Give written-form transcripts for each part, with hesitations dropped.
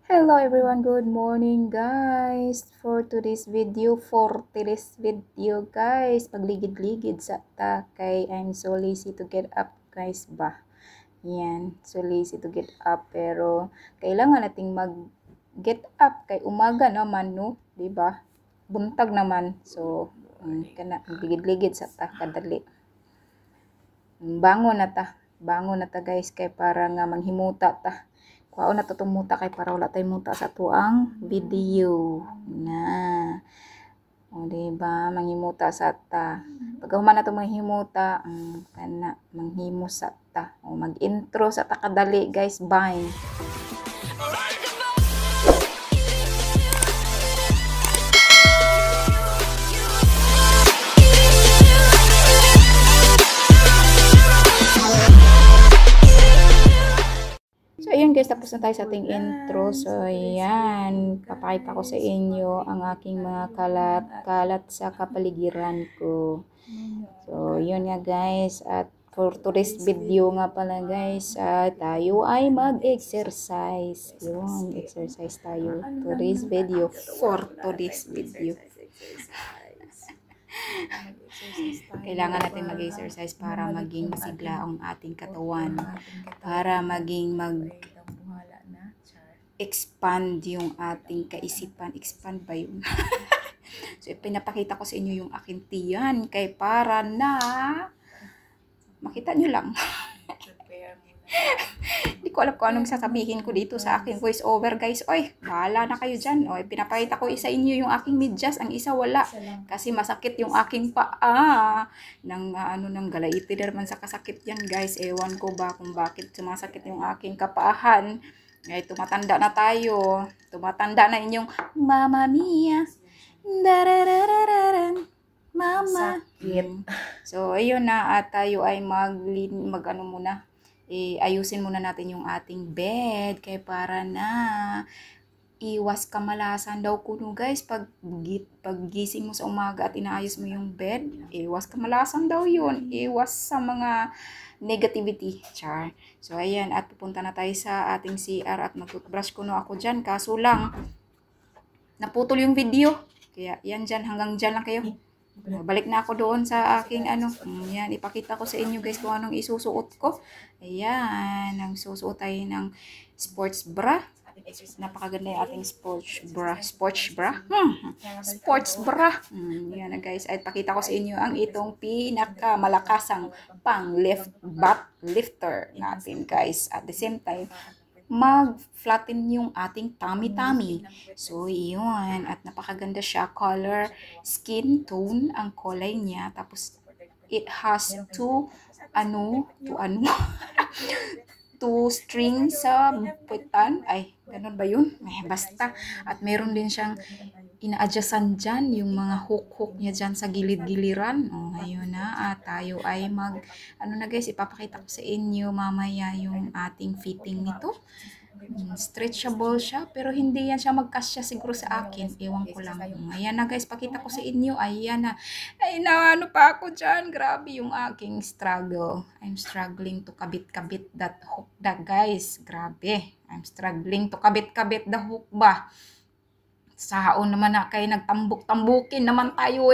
Hello everyone, good morning guys. For today's video guys, pagligid-ligid sa ta kay I'm so lazy to get up guys ba. Yan, so lazy to get up pero kailangan nating mag get up kay umaga naman no, di ba? Buntag naman. So, kana ligid-ligid sa ta kadali. Bangon na ta guys kay para nga manghimuta ta. Kuhaon na to tumuta kay para wala tay muta sa tuang video na. O diba manghimuta sa ta. Pag human na to manghimuta, kana manghimo sa ta. O mag-intro sa ta kadali guys, bye. So, ayun guys, tapos na tayo sa ating intro. So, ayan, papakita ko sa inyo ang aking mga kalat sa kapaligiran ko. So, yun nga guys, at for today's video nga pala guys, tayo ay mag-exercise. Yun, exercise tayo. Today's video, for today's video. Kailangan natin mag-exercise para maging masigla ang ating katawan. Para maging expand yung ating kaisipan. Expand ba yun? So, pinapakita ko sa inyo yung aking tiyan. Kay para na makita nyo lang. Hindi ko alam kung anong sasabihin ko dito sa aking voice over guys. Oy, bahala na kayo dyan. Oy, pinapakita ko isa inyo yung aking medyas. Ang isa wala. Kasi masakit yung aking paa. Nang galaiti naman sa kasakit yan guys. Ewan ko ba kung bakit sumasakit yung aking kapaahan. Ay, tumatanda na tayo. Tumatanda na inyong Mama Mia. Dararararan. Mama. So, ayun na. At tayo ay mag-ano muna. Ayusin muna natin yung ating bed kay para na iwas kamalasan daw kuno guys pag gising mo sa umaga at inaayos mo yung bed, iwas kamalasan daw yun, iwas sa mga negativity, char. So ayan, at pupunta na tayo sa ating CR at mag-toothbrush kuno ako dyan, kaso lang naputol yung video, kaya yan dyan, hanggang dyan lang kayo. Balik na ako doon sa aking yan, ipakita ko sa inyo guys kung anong isusuot ko. Ayan, ang susuot tayo ng sports bra. Napakaganda yung ating sports bra. Sports bra. Yan na guys, ay pakita ko sa inyo ang itong pinakamalakasang pang butt lifter natin guys. At the same time, mag-flatten yung ating tummy. So, yun. At napakaganda siya. Color, skin tone, ang kulay niya. Tapos, it has two strings sa puwitan. Ay, ganun ba yun? Basta. At meron din siyang ina-adjustan dyan, yung mga hook niya dyan sa gilid-giliran. Ngayon na, at tayo ay na guys, ipapakita ko sa inyo mamaya yung ating fitting nito. Stretchable siya, pero hindi yan siya magkasya siguro sa akin. Ewan ko lang. Ayan na guys, pakita ko sa inyo. Ayan na. Ay na, pa ako dyan. Grabe yung aking struggle. I'm struggling to kabit-kabit that hook guys. Grabe. I'm struggling to kabit-kabit the hook ba. Saon naman na kayo nagtambuk-tambukin naman tayo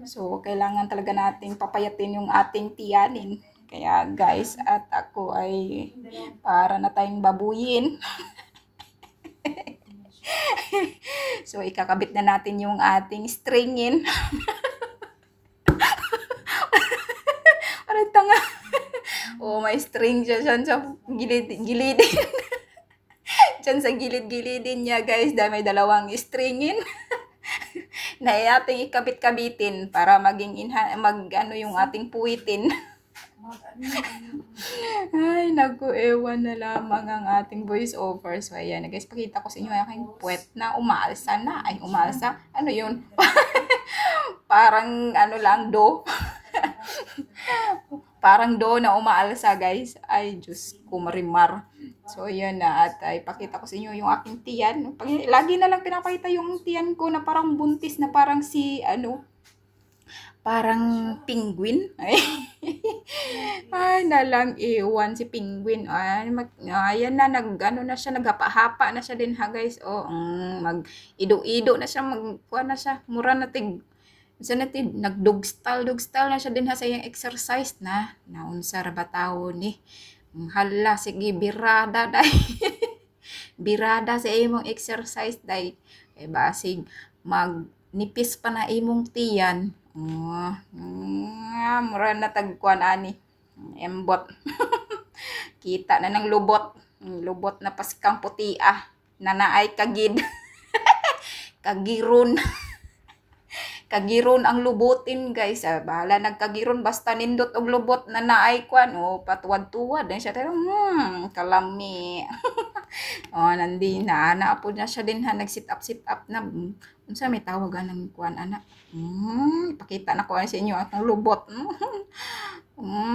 So, kailangan talaga nating papayatin yung ating tiyanin. Kaya guys, at ako ay para na tayong babuyin. So, ikakabit na natin yung ating stringin. Parang tanga. May string dyan sa gilid-gilid. Diyan sa gilid-gilidin niya guys, may dalawang stringin na ating ikabit-kabitin para maging yung ating puwitin. Ay, ewan na lamang ang ating voice over. So, ayan guys, pakita ko sa inyo ang aking puwet na umaalsa na. Ay, umaalsa? Ano yun? Parang lang, do. Parang do na umaalsa guys. Ay, Diyos ko, marimar. So, yun na. At ipakita ko sa inyo yung aking tiyan. Lagi na lang pinapakita yung tiyan ko na parang buntis na parang parang penguin. Ay, Ay, nalang iwan si Penguin. Ay, ayan na, ano na siya, naghapa-hapa na siya din ha guys. Oh, mag-ido-ido na siya, magkuha na siya. Mura na tig, sa natin, nagdog-style na siya din ha sa iyang exercise na. Naunsa ra ba tao ni? Hala, sige, birada day. Birada sa imong exercise day. Eh, basig, magnipis pa na imong tiyan. Mura na tagkuan ani. Embot. Kita na ng lubot. Lubot na paskang puti na naay kagid. Kagiron. Kagiron ang lubutin guys. Bahala nagkagiron basta nindot og lubot na naay kwan. Patuwad-tuwad. Siya tayo, kalami. Nandi na. Naapod na siya din ha. Nag-sit up na. Unsa may tawagan ng kwan anak. Pakita na ko sa inyo akong lubot.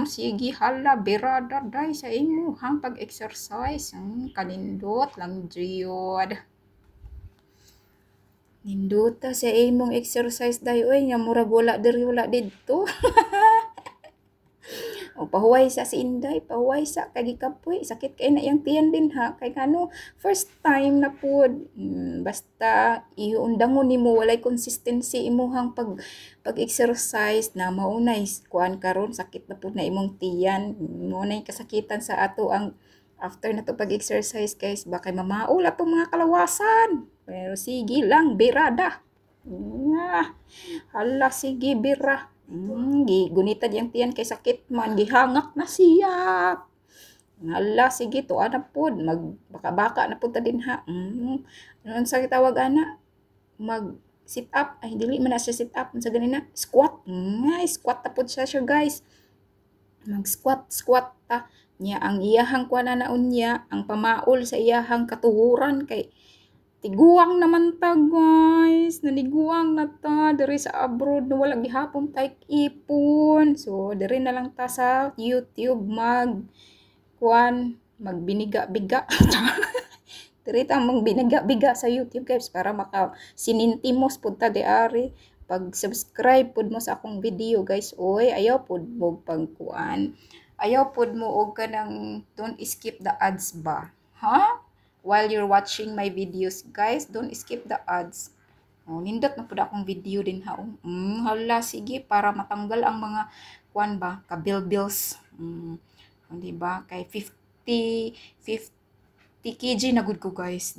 Sige hala, birada day sa imo hang pag-exercise. Kanindot lang jud. Ninduta sa imong exercise day oy, nga murag wala diri wala didto. Pahuway sa si Inday, pahuway sa kay gikapoy, sakit kay na yang tiyan din ha. Kay kano first time na pud. Basta iundangon nimo walay consistency imuhang pag-exercise na maunay kuan karon sakit na pud na imong tiyan. Maunay kasakitan sa ato ang after na to pag-exercise guys, baka mamaul atong mga kalawasan. Pero sige lang, birada. Hala, sige, bira. Gunitad yung tiyan kay sakit man. Gihangak na siya. Hala, sige, to na po. Baka-baka na po ta din ha. Ano sa tawag ana? Mag-sit up. Ay, dili man na siya sit up. Sa ganina, squat. Squat na po siya guys. Mag-squat ta. Nya, ang iyahang kuana naon niya, ang pamaol sa iyahang katuhuran kay tiguang naman ta guys, naniguang na ta diri sa abroad na wala gihapon tay ipon. So diri na lang ta sa YouTube magbiniga-biga. Diri ta magbiniga-biga sa YouTube guys para maka sinintimos pud ta diari pag subscribe pud mo sa akong video guys. Oy, ayaw pud mo pagkuan. Ayaw pud mo og kanang don't skip the ads ba? Ha? While you're watching my videos, guys, don't skip the ads. Nindot na po akong video din ha. Hala, sige, para matanggal ang mga, kuan ba, kabil-bills. Diba? Kay 50 kg na good ko, guys.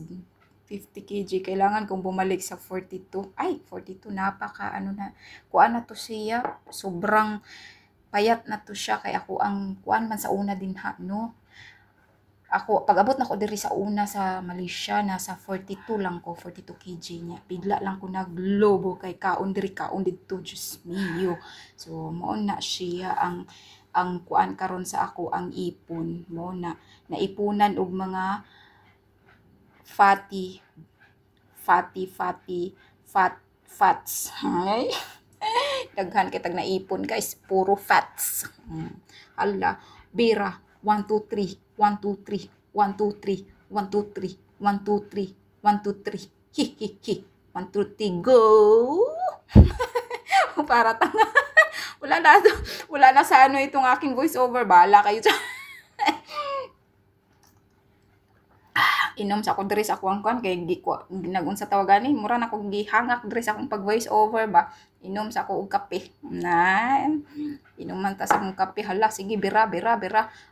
50 kg. Kailangan kong bumalik sa 42. Ay, 42, napaka, kuan na to siya. Sobrang payat na to siya. Kaya ako ang, kuan man sa una din ha, no? Ako, pag-abot na ko diri sa una sa Malaysia, nasa 42 lang ko, 42 kg niya. Bigla lang ko naglobo kay kaon dito, Diyos mio. So, mo na siya ang kuan karon sa ako, ang ipon. Mo na, naipunan og mga fats. Ay, daghan kitag naipon guys, puro fats. Hala, bira, 1, 2, 3, 1, 2, 3, 1, 2, 3, 1, 2, 3, 1, 2, 3, 1, 2, 3, hi, 1, 2, 3, go! Para tanga. Wala na sa itong aking voice over. Bahala kayo dyan. Inom sa ako diri sa akong kuan kay nagunsa tawagan ni mura na ko gihangak diri sa akong pag voice over ba. Inom sa ako og kape. Inuman ta sa akong kape. Hala, sige, bira.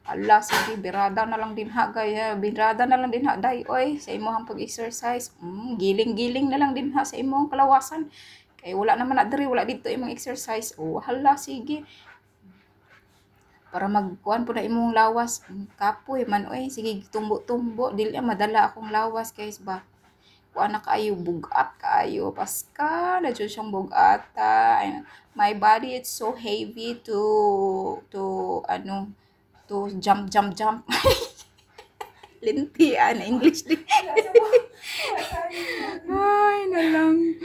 Hala, sige, birada na lang din ha, gaya. Birada na lang din ha, day. Oy, sa imong pag-exercise. Giling-giling na lang din ha sa imong kalawasan. Kay wala naman na diri, wala dito imong exercise. Hala, sige. Para magkuhan po na imong lawas. Kapoy man, oy, sige, tumbo. Dili madala akong lawas, guys ba. Kuha na kayo, bugat kayo. Paska, na dyan siyang bugata. My body, it's so heavy to jump. Lintian, English din. Ay, nalang.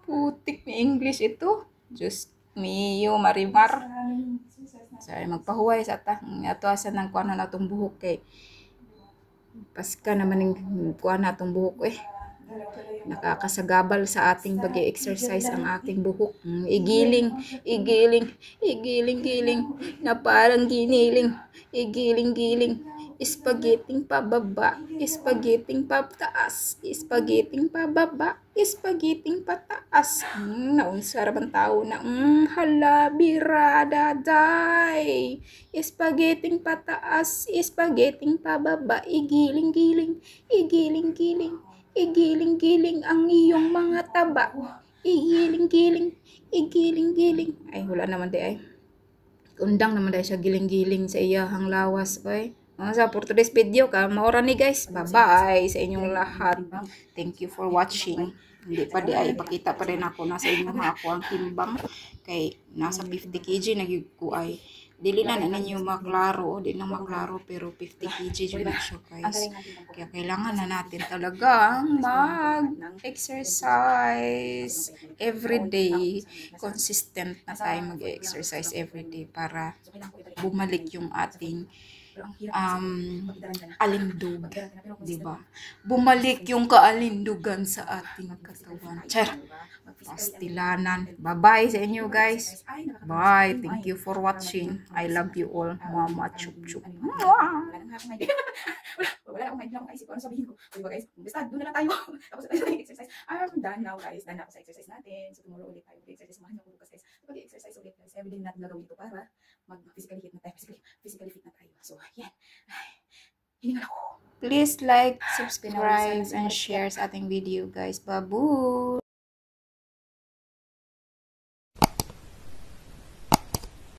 Putik ni English ito. Just mio, marimar. Sorry, magpahuway sa ta. Ato asa nang kuha na natong buhok kay. Paska naman yung kuha na natong buhok nakakasagabal sa ating pag-exercise ang ating buhok. Igiling, igiling, igiling-giling, na parang giniling, igiling-giling, spaghetting pababa, spaghetting pataas, spaghetting pababa, spaghetting pataas. Naunsa ra man tao na, hala, birada, day. Spaghetting pataas, spaghetting pababa, igiling-giling, igiling-giling, igiling-giling ang iyong mga taba. Igiling-giling, igiling-giling. Ay, wala naman di ay. Undang naman dahil siya giling-giling sa iyahang lawas. Oy. Sa for today's video ka, maura ni guys. Bye-bye sa inyong lahat. Thank you for watching. Hindi pa di ay ipakita pa rin ako nasa inyo ako ang timbang. Kay nasa 50 kg na yun ko ay. Dili na ninyo maklaro, di na maklaro pero 50 kg yun na siya guys. Kaya kailangan na natin talagang mag-exercise everyday. Consistent na tayo mag-exercise everyday para bumalik yung ating alindog, di ba? Bumalik yung kaalindugan sa ating katawan. Char, pastilanan. Bye-bye sa inyo guys. Bye. Thank you for watching. I love you all. Mama chup chup. Wala akong mind lang akong isip ko ano sabihin ko. Diba guys, basta doon na lang tayo. Tapos exercise. I'm done now guys. Done na ako sa exercise natin. So tomorrow ulit tayo mag-exercise. Samahan niyo ako bukas guys. Mag-exercise ulit guys. Everyday natin gagawin ito para mag-physically fit na tayo. Physically fit na tayo. So yan. Hiningal ako. Please like, subscribe, and share sa ating video guys. Babu!